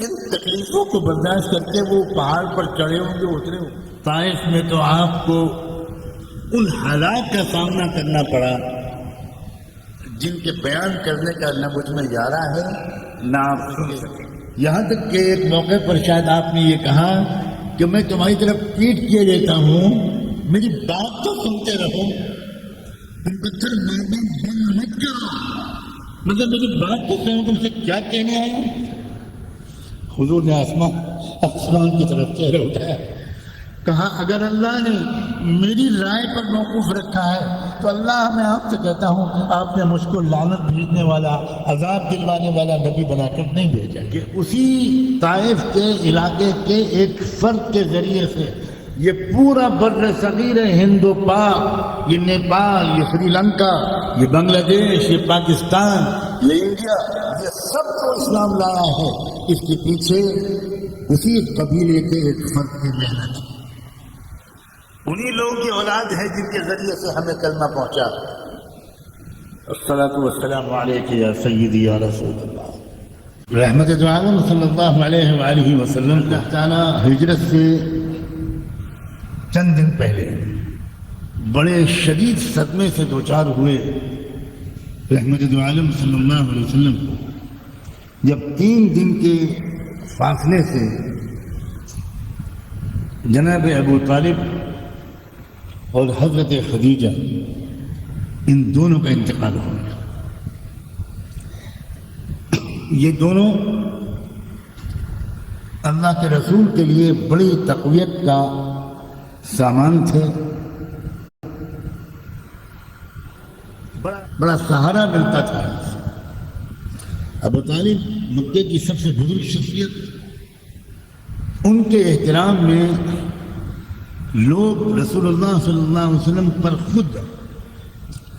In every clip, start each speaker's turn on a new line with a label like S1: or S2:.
S1: ان تکلیفوں کو برداشت کرتے وہ پہاڑ پر چڑھے ہوں گے اترے ہوں. طائف میں تو آپ کو ان حالات کا سامنا کرنا پڑا جن کے بیان کرنے کا نہ مجھ میں یارہ ہے نہ آپ سن سکیں. یہاں تک کہ ایک موقع پر شاید آپ نے یہ کہا کہ میں تمہاری طرف پیٹ کیے دیتا ہوں، میری بات تو سنتے رہو، مت کرو، مطلب میری بات تو سنو، تم سے کیا کہنے آیا. حضور نے آسمان کی طرف چہرہ اٹھایا، کہا اگر اللہ نے میری رائے پر موقوف رکھا ہے تو اللہ میں آپ سے کہتا ہوں آپ نے مجھ کو لعنت بھیجنے والا، عذاب دلوانے والا نبی بنا کر نہیں بھیجا. کہ اسی طائف کے علاقے کے ایک فرد کے ذریعے سے یہ پورا بر صغیر ہند و پاک، یہ نیپال، یہ سری لنکا، یہ بنگلہ دیش، یہ پاکستان، یہ انڈیا، یہ سب کو اسلام لایا ہے. اس کے پیچھے اسی قبیلے کے ایک فرد کی محنت، انہی لوگوں کی اولاد ہے جن کے ذریعے سے ہمیں کلمہ پہنچا. الصلاۃ والسلام علیک یا سیدی یا رسول اللہ. رحمت دو عالم صلی اللہ علیہ وآلہ وسلم اللہ تعالیٰ ہجرت سے چند دن پہلے بڑے شدید صدمے سے دوچار ہوئے. رحمت دو عالم صلی اللہ علیہ وسلم کو جب 3 دن کے فاصلے سے جناب ابو طالب اور حضرت خدیجہ ان دونوں کا انتقال ہو گیا. یہ دونوں اللہ کے رسول کے لیے بڑی تقویت کا سامان تھے، بڑا سہارا ملتا تھا. ابو طالب مکے کی سب سے بزرگ شخصیت، ان کے احترام میں لوگ رسول اللہ صلی اللہ علیہ وسلم پر خود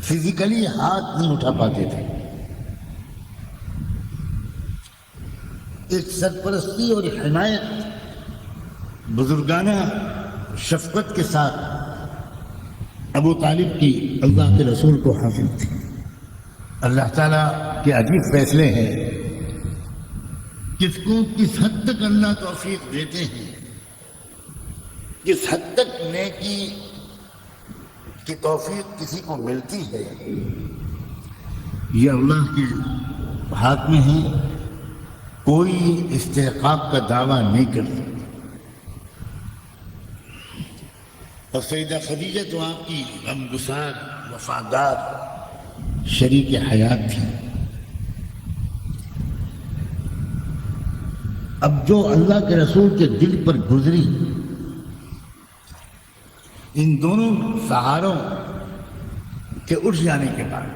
S1: فزیکلی ہاتھ نہیں اٹھا پاتے تھے. ایک سرپرستی اور حمایت بزرگانہ شفقت کے ساتھ ابو طالب کی اللہ کے رسول کو حاصل تھی. اللہ تعالیٰ کے عجیب فیصلے ہیں، کس کو کس حد تک اللہ توفیق دیتے ہیں، کس حد تک نیکی کی توفیق کسی کو ملتی ہے، یہ اللہ کے ہاتھ میں ہے. کوئی استحقاق کا دعویٰ نہیں کر سکتا. اور سیدہ خدیجہ تو آپ کی غمگسار، وفادار شریک حیات تھی. اب جو اللہ کے رسول کے دل پر گزری، ان دونوں سہاروں کے اٹھ جانے کے بعد،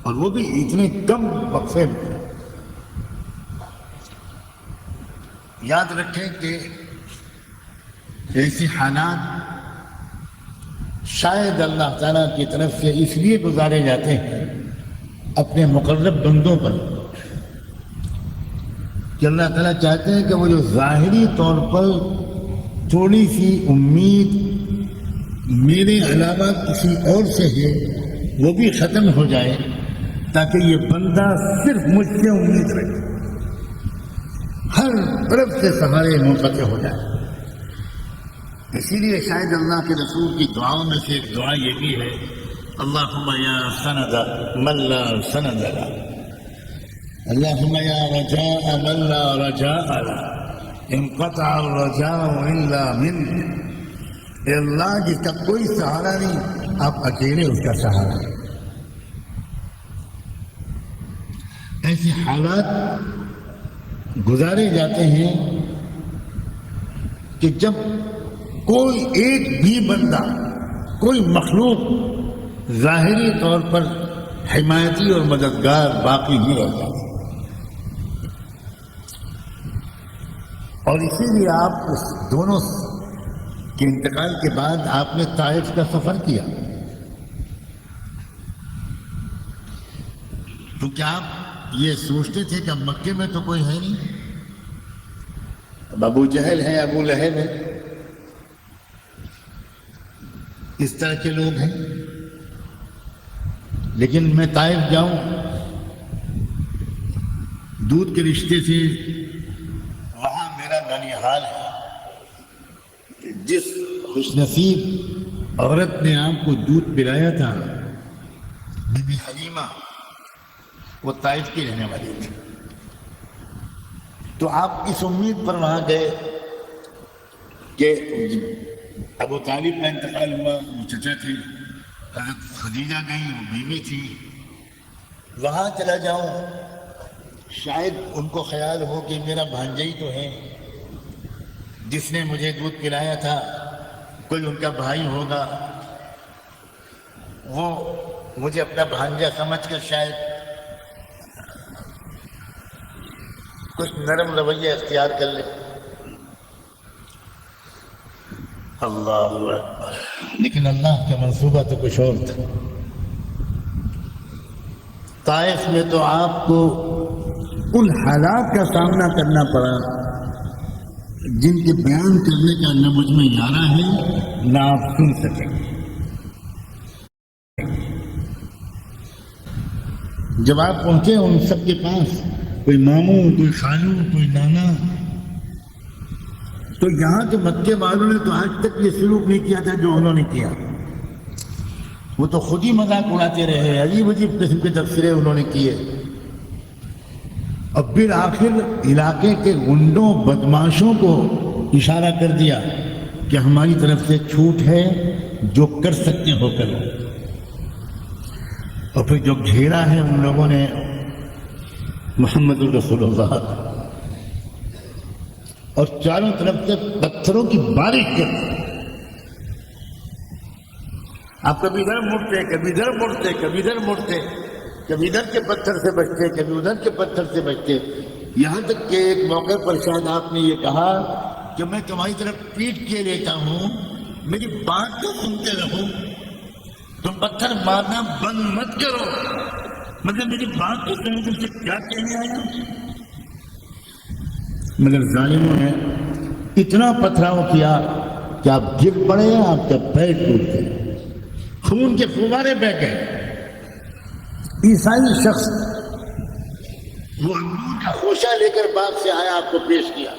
S1: اور وہ بھی اتنے کم وقفے میں، یاد رکھیں کہ ایسے حالات شاید اللہ تعالیٰ کی طرف سے اس لیے گزارے جاتے ہیں اپنے مقرب بندوں پر کہ اللہ تعالیٰ چاہتے ہیں کہ وہ جو ظاہری طور پر تھوڑی سی امید میرے علاوہ کسی اور سے ہے وہ بھی ختم ہو جائے، تاکہ یہ بندہ صرف مجھ سے امید رکھے، ہر طرف سے سہارے منقطع ہو جائے. اسی لیے شاید اللہ کے رسول کی دعاؤں میں سے ایک دعا یہ بھی ہے، اللہم یا سند من لا سند له، اللہم یا رجاء من لا رجاء له، انقطع الرجاء الا منک. اے اللہ جس کا کوئی سہارا نہیں، آپ اکیلے اس کا سہارا. ایسے حالات گزارے جاتے ہیں کہ جب کوئی ایک بھی بندہ، کوئی مخلوق ظاہری طور پر حمایتی اور مددگار باقی نہیں رہتا. اور اسی لیے آپ اس دونوں کے انتقال کے بعد آپ نے طائف کا سفر کیا. تو کیا آپ یہ سوچتے تھے کہ مکے میں تو کوئی ہے نہیں، اب ابو جہل ہے، ابو لہب ہے، اس طرح کے لوگ ہیں، لیکن میں طائف جاؤں، دودھ کے رشتے سے ننیحال ہے کہ جس خوش نصیب عورت نے آپ کو دودھ پلایا تھا بی بی حلیمہ، وہ طائف کی رہنے والی تھی. تو آپ اس امید پر وہاں گئے کہ ابو طالب کا انتقال ہوا، وہ چچا تھے، حضرت خدیجہ گئی، وہ بیوی تھی، وہاں چلا جاؤں، شاید ان کو خیال ہو کہ میرا بھانجا ہی تو ہے جس نے مجھے دودھ پلایا تھا، کوئی ان کا بھائی ہوگا، وہ مجھے اپنا بھانجا سمجھ کر شاید کچھ نرم رویہ اختیار کر لے. اللہ اکبر. لیکن اللہ کا منصوبہ تو کچھ اور تھا. طائف میں تو آپ کو ان حالات کا سامنا کرنا پڑا جن کے بیان کرنے کا نہ مجھ میں یارہ ہے نہ آپ سن سکیں. جب آپ پہنچے ان سب کے پاس، کوئی ماموں، کوئی خالو، کوئی نانا، تو یہاں کے مکے والوں نے تو آج تک یہ سلوک نہیں کیا تھا جو انہوں نے کیا. وہ تو خود ہی مذاق اڑاتے رہے، عجیب عجیب قسم کے تبصرے انہوں نے کیے. اور پھر آخر علاقے کے گنڈوں بدماشوں کو اشارہ کر دیا کہ ہماری طرف سے چھوٹ ہے، جو کر سکتے ہو کرو. اور پھر جو گھیرا ہے ان لوگوں نے محمد الرسول اللہ، اور چاروں طرف سے پتھروں کی بارش کر. آپ کبھی ادھر مڑتے، کبھی ادھر مڑتے، کبھی ادھر مڑتے، کبھی ادھر کے پتھر سے بچتے، کبھی ادھر کے پتھر سے بچتے، یہاں تک کہ ایک موقع پر شاید آپ نے یہ کہا کہ میں تمہاری طرف پیٹ کیے لیتا ہوں، میری بات تو سنتے رہو، تم پتھر مارنا بند مت کرو. مطلب میری بات تو سنو، تم سے کیا کہنے آیا. مگر ظالموں نے اتنا پتھراؤ کیا کہ آپ گر پڑے، آپ کا پیر ٹوٹ گئے، خون کے فوارے بہ گئے. عیسائی شخص وہ انگور کا خوشہ لے کر باغ سے آیا، آپ کو پیش کیا.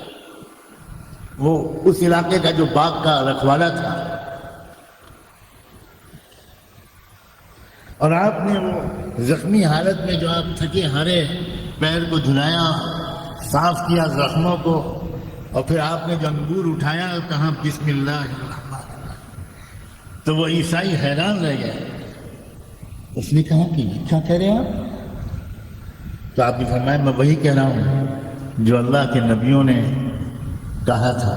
S1: وہ اس علاقے کا جو باغ کا رکھوالا تھا، اور آپ نے وہ زخمی حالت میں جو آپ تھکے ہارے پیر کو دھلایا، صاف کیا زخموں کو، اور پھر آپ نے جو انگور اٹھایا کہا بسم اللہ الرحمن الرحیم. تو وہ عیسائی حیران رہ گئے. اس نے کہا کہ کیا کہہ رہے آپ؟ تو آپ نے فرمایا میں وہی کہہ رہا ہوں جو اللہ کے نبیوں نے کہا تھا.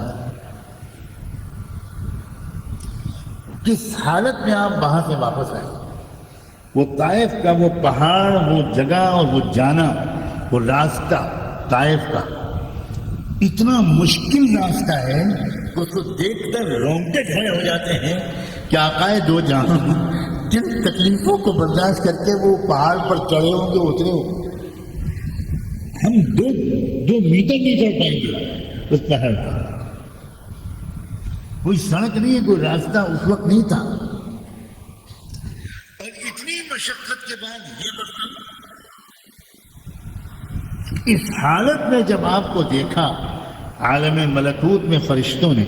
S1: کس حالت میں آپ وہاں سے واپس آئے؟ وہ طائف کا وہ پہاڑ، وہ جگہ اور وہ جانا، وہ راستہ طائف کا اتنا مشکل راستہ ہے کہ اس کو دیکھ کر رونگٹے کھڑے ہو جاتے ہیں کہ آقائے دو جہاں جن تکلیفوں کو برداشت کر کے وہ پہاڑ پر چڑھے ہوں گے، اترے ہوں گے، ہم دو میٹر نہیں چڑھ پائیں گے اس پہاڑ پر. کوئی سڑک نہیں ہے، کوئی راستہ اس وقت نہیں تھا. اور اتنی مشقت کے بعد یہ مطلب اس حالت میں جب آپ کو دیکھا عالم ملکوت میں فرشتوں نے،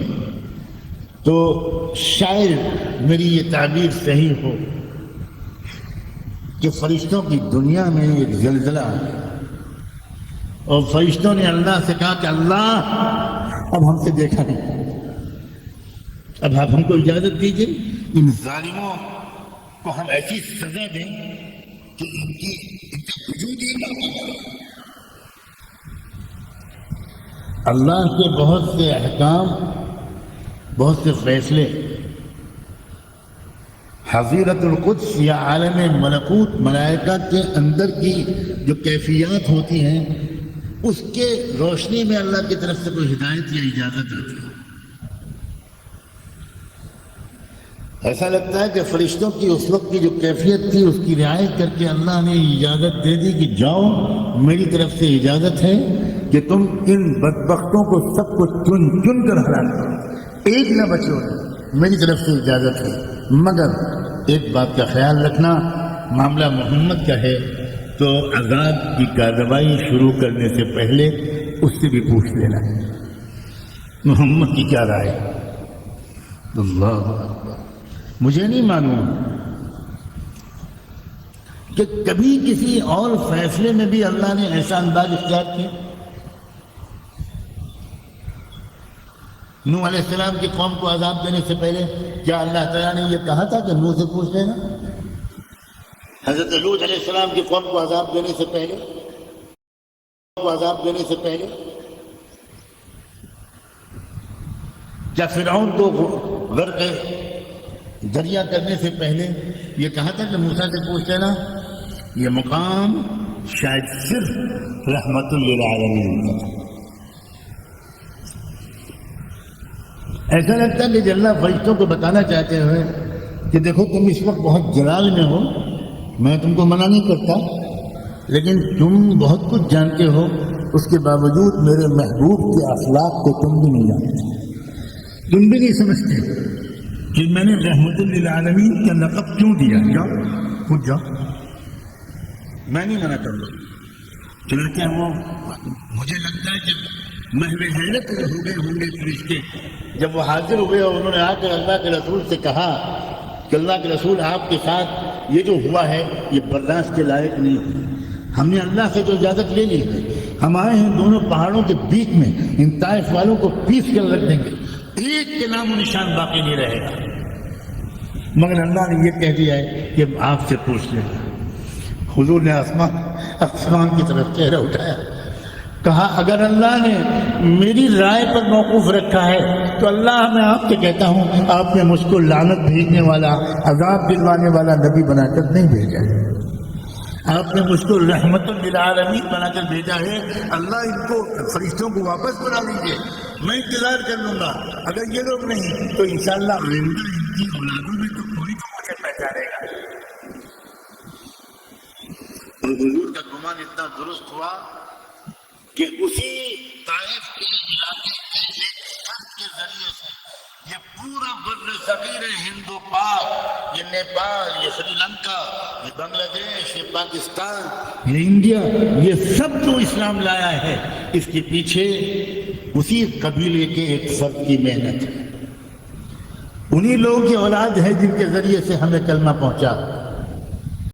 S1: تو شاید میری یہ تعبیر صحیح ہو کہ فرشتوں کی دنیا میں ایک زلزلہ ہے، اور فرشتوں نے اللہ سے کہا کہ اللہ اب ہم سے دیکھا نہیں، اب آپ ہم کو اجازت دیجیے ان ظالموں کو ہم ایسی سزا دیں کہ ان کا وجود ہی نہ ہو. اللہ کے بہت سے احکام، بہت سے فیصلے حضیرت القدس یا عالم ملکوت ملائکہ کے اندر کی جو کیفیات ہوتی ہیں اس کے روشنی میں اللہ کی طرف سے کوئی ہدایت یا اجازت ہوتی ہے. ایسا لگتا ہے کہ فرشتوں کی اس وقت کی جو کیفیت تھی اس کی رعایت کر کے اللہ نے اجازت دے دی کہ جاؤ، میری طرف سے اجازت ہے کہ تم ان بدبختوں کو سب کو چن چن کر ہلاک کرو، ایک نہ بچو، میری طرف سے اجازت ہے. مگر ایک بات کا خیال رکھنا، معاملہ محمد کا ہے تو عذاب کی کارروائی شروع کرنے سے پہلے اس سے بھی پوچھ لینا. محمد کی کیا رائے؟ اللہ اکبر۔ مجھے نہیں معلوم کہ کبھی کسی اور فیصلے میں بھی اللہ نے ایسا انداز اختیار کیا۔ نوح علیہ السلام کی قوم کو عذاب دینے سے پہلے کیا اللہ تعالیٰ نے یہ کہا تھا کہ نوح سے پوچھ لینا؟ حضرت لوط علیہ السلام کی قوم کو عذاب دینے سے پہلے کیا فرعون کو غرق دریا کرنے سے پہلے یہ کہا تھا کہ موسیٰ سے پوچھ لینا؟ یہ مقام شاید صرف رحمت للعالمین کا۔ ایسا لگتا ہے کہ اللہ فرشتوں کو بتانا چاہتے ہوئے کہ دیکھو تم اس وقت بہت جلال میں ہو، میں تم کو منع نہیں کرتا، لیکن تم بہت کچھ جانتے ہو، اس کے باوجود میرے محبوب کے اخلاق کو تم بھی نہیں جانتے، تم بھی نہیں سمجھتے کہ میں نے رحمت للعالمین کا لقب کیوں دیا۔ جاؤ خود جاؤ، میں نہیں منع کروں گا۔ چنانچہ وہ مجھے لگتا ہے کہ محو حیرت ہو گئے ہوں گے فرشتے جب وہ حاضر ہوئے اور انہوں نے آ کر اللہ کے رسول سے کہا کہ اللہ کے رسول آپ کے ساتھ یہ جو ہوا ہے یہ برداشت کے لائق نہیں ہے، ہم نے اللہ سے جو اجازت لے لی ہے، ہم آئے ہیں دونوں پہاڑوں کے بیچ میں، ان طائف والوں کو پیس کر رکھ دیں گے، ایک کے نام و نشان باقی نہیں رہے گا، مگر اللہ نے یہ کہہ دیا ہے کہ آپ سے پوچھ لیں۔ حضور نے آسمان کی طرف چہرہ اٹھایا، کہا اگر اللہ نے میری رائے پر موقوف رکھا ہے تو اللہ میں آپ سے کہتا ہوں آپ نے مجھ کو لعنت بھیجنے والا، عذاب دلوانے والا نبی بنا کر نہیں بھیجا ہے، آپ نے مجھ کو رحمت للعالمین بنا کر بھیجا ہے۔ اللہ ان کو فرشتوں کو واپس بنا لیجیے، میں انتظار کر لوں گا، اگر یہ لوگ نہیں تو انشاءاللہ ان کی اولادوں میں تو کوئی مجھے پہچانے گا۔ اور حضور کا گمان اتنا درست ہوا کہ اسی طائف کے علاقے میں ایک خط کے ذریعے سے یہ پورا بر صغیر ہند و پاک، یہ نیپال، یہ سری لنکا، یہ بنگلہ دیش، یہ پاکستان، یہ انڈیا، یہ سب جو اسلام لایا ہے اس کے پیچھے اسی قبیلے کے ایک فرد کی محنت ہے، انہی لوگوں کی اولاد ہے جن کے ذریعے سے ہمیں کلمہ پہنچا۔